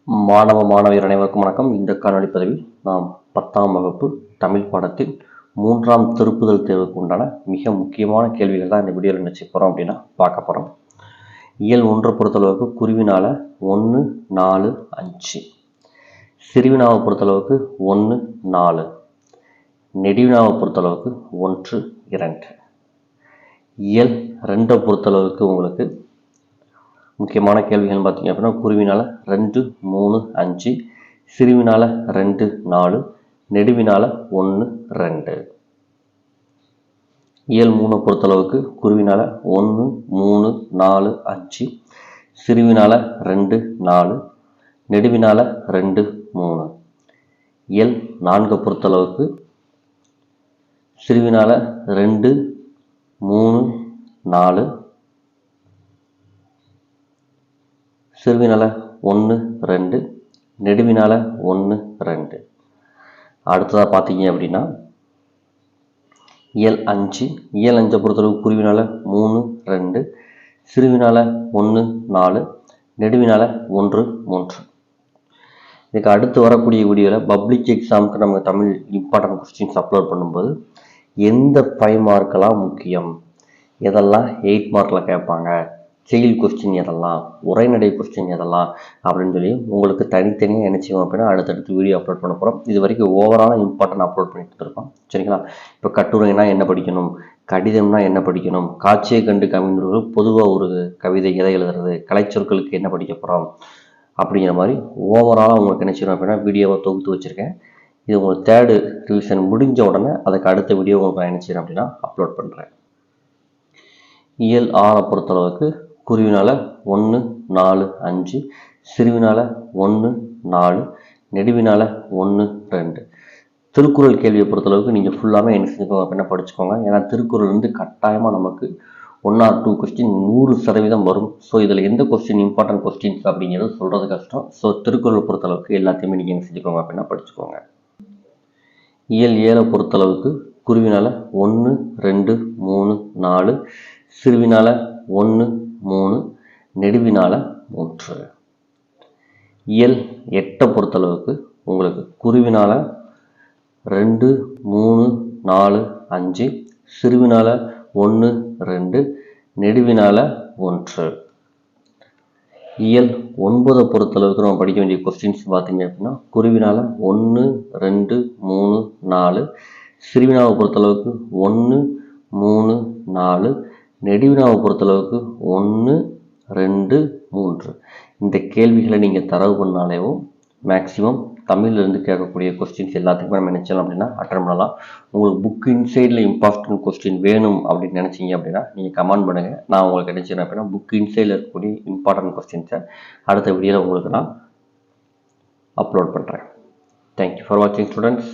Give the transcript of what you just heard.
மாணவியர் அனைவருக்கும் வணக்கம். இந்த காணொளி பதிவில் நாம் 10ஆம் வகுப்பு தமிழ் பாடத்தில் 3ஆம் திருப்புதல் தேர்வுக்கு உண்டான மிக முக்கியமான கேள்விகள் தான் இந்த வீடியோவில் நினைச்சு போகிறோம் அப்படின்னா பார்க்க போகிறோம். இயல் 1 பொறுத்தளவுக்கு குருவினால 1, 4, 5, சிறுவினாவை பொறுத்தளவுக்கு 1, 4, நெடுவினாவை பொறுத்தளவுக்கு 1, 2. இயல் 2 பொறுத்தளவுக்கு உங்களுக்கு முக்கியமான கேள்விகள் பார்த்தீங்க அப்படின்னா குருவினால 2, 3, 5, சிறுவினால 2, 4, நெடுவினால 1, 2. இயல் 3 பொறுத்தளவுக்கு குருவினால 1, 3, 4, 5, சிறுவினால 2, 4, நெடுவினால 2, 3. இயல் 4 பொறுத்தளவுக்கு சிறுவினால 2, 3, 4, சிறுவினால 1, 2, நெடுவினால 1, 2. அடுத்ததாக பார்த்தீங்க அப்படின்னா இயல் 5 பொறுத்தளவுக்கு குருவினால 3, 2, சிறுவினால 1, 4, நெடுவினால 1, 3. இதுக்கு அடுத்து வரக்கூடிய வீடியோவில் பப்ளிக் எக்ஸாமுக்கு நம்ம தமிழ் இம்பார்ட்டன்ட் கொஸ்டின்ஸ் அப்லோட் பண்ணும்போது எந்த 5 மார்க்கெல்லாம் முக்கியம், எதெல்லாம் 8 மார்க்கில் கேட்பாங்க, செயல் கொஸ்டின் எதெல்லாம், உரைநடை கொஸ்டின் எதெல்லாம் அப்படின்னு சொல்லி உங்களுக்கு தனித்தனியாக என்ன செய்வோம் அப்படின்னா அடுத்தடுத்து வீடியோ அப்லோட் பண்ண போகிறோம். இது வரைக்கும் ஓவராலாக இம்பார்ட்டன்ட் அப்லோட் பண்ணிட்டு இருக்கோம். சரிங்களா? இப்போ கட்டுரைனா என்ன படிக்கணும், கடிதம்னா என்ன படிக்கணும், காட்சியை கண்டு கவிஞர்கள் பொதுவாக ஒரு கவிதை எதை எழுதுறது, கலைச்சொற்களுக்கு என்ன படிக்க போகிறோம் அப்படிங்கிற மாதிரி ஓவராலாக உங்களுக்கு என்ன செய்யணும் அப்படின்னா வீடியோவை தொகுத்து வச்சுருக்கேன். இது உங்களுக்கு 3rd ரிவிஷன் முடிஞ்ச உடனே அதுக்கு அடுத்த வீடியோ உங்களுக்கு நான் என்ன செய்யறேன் அப்படின்னா அப்லோட் பண்ணுறேன். இயல் 6 பொறுத்தளவுக்கு குருவினால 1, 4, 5, சிறுவினால 1, 4, நெடுவினால 1, 2. திருக்குறள் கேள்வியை பொறுத்தளவுக்கு நீங்கள் ஃபுல்லாமே என்ன செஞ்சுக்கோங்க அப்படின்னா படிச்சுக்கோங்க. ஏன்னா திருக்குறள் வந்து கட்டாயமாக நமக்கு 1 or 2 கொஸ்டின் 100% வரும். ஸோ இதில் எந்த கொஸ்டின் இம்பார்ட்டன்ட் கொஸ்டின்ஸ் அப்படிங்கிறது சொல்கிறது கஷ்டம். ஸோ திருக்குறள் பொறுத்தளவுக்கு எல்லாத்தையுமே நீங்கள் என்ன செஞ்சுக்கோங்க அப்படின்னா படிச்சுக்கோங்க. இயல் 7 பொறுத்தளவுக்கு குருவினால 1, 2, 3, 4, சிறுவினால 1, 3, நெடுவினால 3. இயல் 8 பொறுத்தளவுக்கு உங்களுக்கு குருவினால 2, 3, 4, 5, சிறுவினால 1, 2, நெடுவினால 1. இயல் 9 பொறுத்தளவுக்கு நம்ம படிக்க வேண்டிய கொஸ்டின்ஸ் பார்த்தீங்க அப்படின்னா குருவினால 1, 2, 3, 4, சிறுவினாவை பொறுத்தளவுக்கு 1, 3, 4, நெடுவினாவை பொறுத்தளவுக்கு 1, 2, 3. இந்த கேள்விகளை நீங்கள் தரவு பண்ணாலேவும் மேக்ஸிமம் தமிழ்லேருந்து கேட்கக்கூடிய கொஸ்டின்ஸ் எல்லாத்துக்குமே நம்ம நினச்சலாம் அப்படின்னா அட்டன் பண்ணலாம். உங்களுக்கு புக் இன்சைடில் இம்பார்ட்டன்ட் கொஸ்டின் வேணும் அப்படின்னு நினச்சிங்க அப்படின்னா நீங்கள் கமெண்ட் பண்ணுங்கள். நான் உங்களுக்கு நினச்சேன் அப்படின்னா புக் இன்சைடில் இருக்கக்கூடிய இம்பார்ட்டன்ட் கொஸ்டின்ஸை அடுத்த வீடியோவில் உங்களுக்கு நான் அப்லோட் பண்ணுறேன். தேங்க்யூ ஃபார் வாட்சிங் ஸ்டூடெண்ட்ஸ்.